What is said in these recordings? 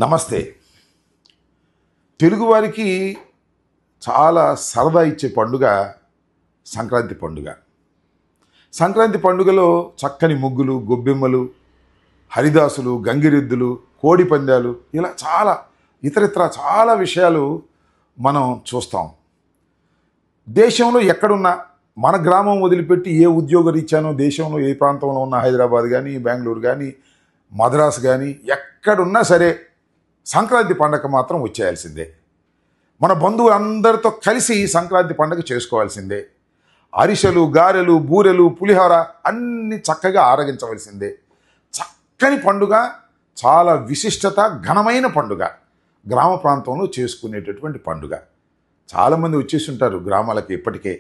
నమస్తే. తెలుగువారికి చాలా సరదా ఇచ్చే పండుగ సంక్రాంతి పండుగ. సంక్రాంతి పండుగలో చక్కని ముగ్గులు, గొబ్బెమ్మలు, హరిదాసులు, గంగిరెద్దులు, కోడి పందాలు, ఇలా ఇతరితర చాలా విషయాలు మనం చూస్తాం. దేశంలో ఎక్కడున్నా మన గ్రామం వదిలిపెట్టి ఏ ఉద్యోగరీత్యానో దేశంలో ఏ ప్రాంతంలో ఉన్న హైదరాబాద్ కానీ, బెంగళూరు కానీ, మద్రాసు కానీ ఎక్కడున్నా సరే సంక్రాంతి పండగ మాత్రం వచ్చేయాల్సిందే. మన బంధువులందరితో కలిసి సంక్రాంతి పండగ చేసుకోవాల్సిందే. అరిసెలు, గారెలు, బూరెలు, పులిహోర అన్నీ చక్కగా ఆరగించవలసిందే. చక్కని పండుగ, చాలా విశిష్టత, ఘనమైన పండుగ, గ్రామ ప్రాంతంలో చేసుకునేటటువంటి పండుగ. చాలామంది వచ్చేసి ఉంటారు గ్రామాలకి ఇప్పటికే.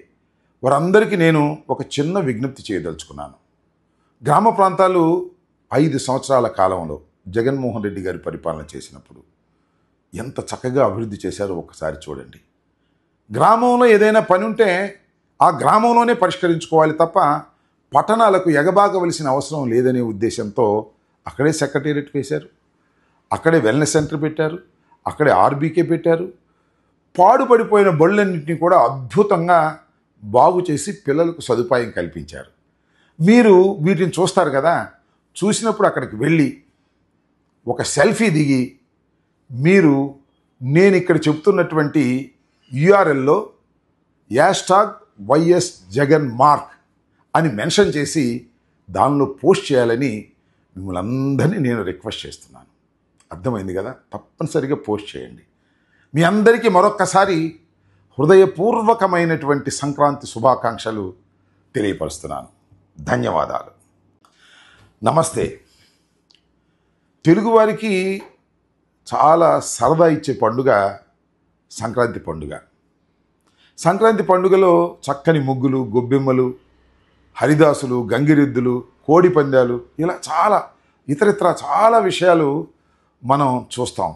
వారందరికీ నేను ఒక చిన్న విజ్ఞప్తి చేయదలుచుకున్నాను. గ్రామ ప్రాంతాలు 5 సంవత్సరాల కాలంలో జగన్మోహన్ రెడ్డి గారి పరిపాలన చేసినప్పుడు ఎంత చక్కగా అభివృద్ధి చేశారో ఒక్కసారి చూడండి. గ్రామంలో ఏదైనా పని ఉంటే ఆ గ్రామంలోనే పరిష్కరించుకోవాలి తప్ప పట్టణాలకు ఎగబాగవలసిన అవసరం లేదనే ఉద్దేశంతో అక్కడే సెక్రటేరియట్ వేశారు, అక్కడే వెల్నెస్ సెంటర్ పెట్టారు, అక్కడే ఆర్బీకే పెట్టారు. పాడుపడిపోయిన బళ్ళన్నింటినీ కూడా అద్భుతంగా బాగు చేసి పిల్లలకు సదుపాయం కల్పించారు. మీరు వీటిని చూస్తారు కదా, చూసినప్పుడు అక్కడికి వెళ్ళి ఒక సెల్ఫీ దిగి మీరు నేను ఇక్కడ చెప్తున్నటువంటి యూఆర్ఎల్లో #YS జగన్ మార్క్ అని మెన్షన్ చేసి దానిలో పోస్ట్ చేయాలని మిమ్మల్ని అందరినీ నేను రిక్వెస్ట్ చేస్తున్నాను. అర్థమైంది కదా? తప్పనిసరిగా పోస్ట్ చేయండి. మీ అందరికీ మరొక్కసారి హృదయపూర్వకమైనటువంటి సంక్రాంతి శుభాకాంక్షలు తెలియపరుస్తున్నాను. ధన్యవాదాలు. నమస్తే. తెలుగువారికి చాలా సరదా ఇచ్చే పండుగ సంక్రాంతి పండుగ. సంక్రాంతి పండుగలో చక్కని ముగ్గులు, గొబ్బెమ్మలు, హరిదాసులు, గంగిరెద్దులు, కోడి పందాలు, ఇలా ఇతరితర చాలా విషయాలు మనం చూస్తాం.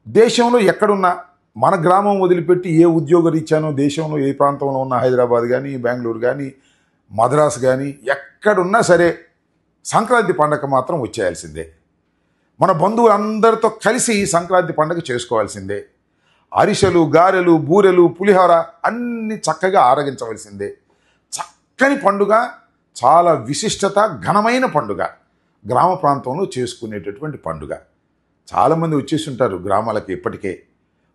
దేశంలో ఎక్కడున్నా మన గ్రామం వదిలిపెట్టి ఏ ఉద్యోగరీత్యానో దేశంలో ఏ ప్రాంతంలో ఉన్న హైదరాబాద్ కానీ, బెంగళూరు కానీ, మద్రాసు కానీ ఎక్కడున్నా సరే సంక్రాంతి పండగ మాత్రం వచ్చేయాల్సిందే. మన బంధువులందరితో కలిసి సంక్రాంతి పండగ చేసుకోవాల్సిందే. అరిసెలు, గారెలు, బూరెలు, పులిహోర అన్నీ చక్కగా ఆరగించవలసిందే. చక్కని పండుగ, చాలా విశిష్టత, ఘనమైన పండుగ, గ్రామ ప్రాంతంలో చేసుకునేటటువంటి పండుగ. చాలామంది వచ్చేసి ఉంటారు గ్రామాలకి ఇప్పటికే.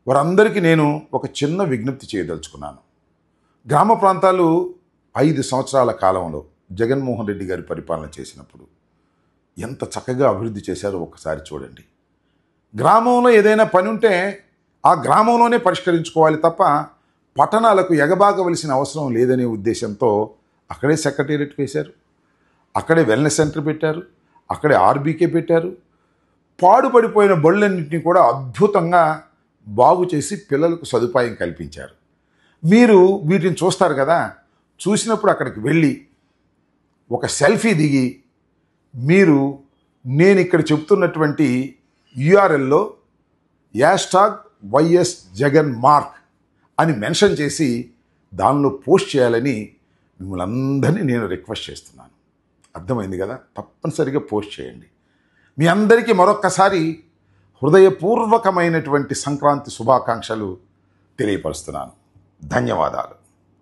వారందరికీ నేను ఒక చిన్న విజ్ఞప్తి చేయదలుచుకున్నాను. గ్రామ ప్రాంతాలు 5 సంవత్సరాల కాలంలో జగన్మోహన్ రెడ్డి గారి పరిపాలన చేసినప్పుడు ఎంత చక్కగా అభివృద్ధి చేశారో ఒక్కసారి చూడండి. గ్రామంలో ఏదైనా పని ఉంటే ఆ గ్రామంలోనే పరిష్కరించుకోవాలి తప్ప పట్టణాలకు ఎగబాగవలసిన అవసరం లేదనే ఉద్దేశంతో అక్కడే సెక్రటేరియట్ వేశారు, అక్కడే వెల్నెస్ సెంటర్ పెట్టారు, అక్కడే ఆర్బీకే పెట్టారు. పాడుపడిపోయిన బళ్ళన్నింటినీ కూడా అద్భుతంగా బాగు చేసి పిల్లలకు సదుపాయం కల్పించారు. మీరు వీటిని చూస్తారు కదా, చూసినప్పుడు అక్కడికి వెళ్ళి ఒక సెల్ఫీ దిగి మీరు నేను ఇక్కడ చెప్తున్నటువంటి యూఆర్ఎల్లో #YS జగన్ మార్క్ అని మెన్షన్ చేసి దానిలో పోస్ట్ చేయాలని మిమ్మల్ని అందరినీ నేను రిక్వెస్ట్ చేస్తున్నాను. అర్థమైంది కదా? తప్పనిసరిగా పోస్ట్ చేయండి. మీ అందరికీ మరొక్కసారి హృదయపూర్వకమైనటువంటి సంక్రాంతి శుభాకాంక్షలు తెలియపరుస్తున్నాను. ధన్యవాదాలు.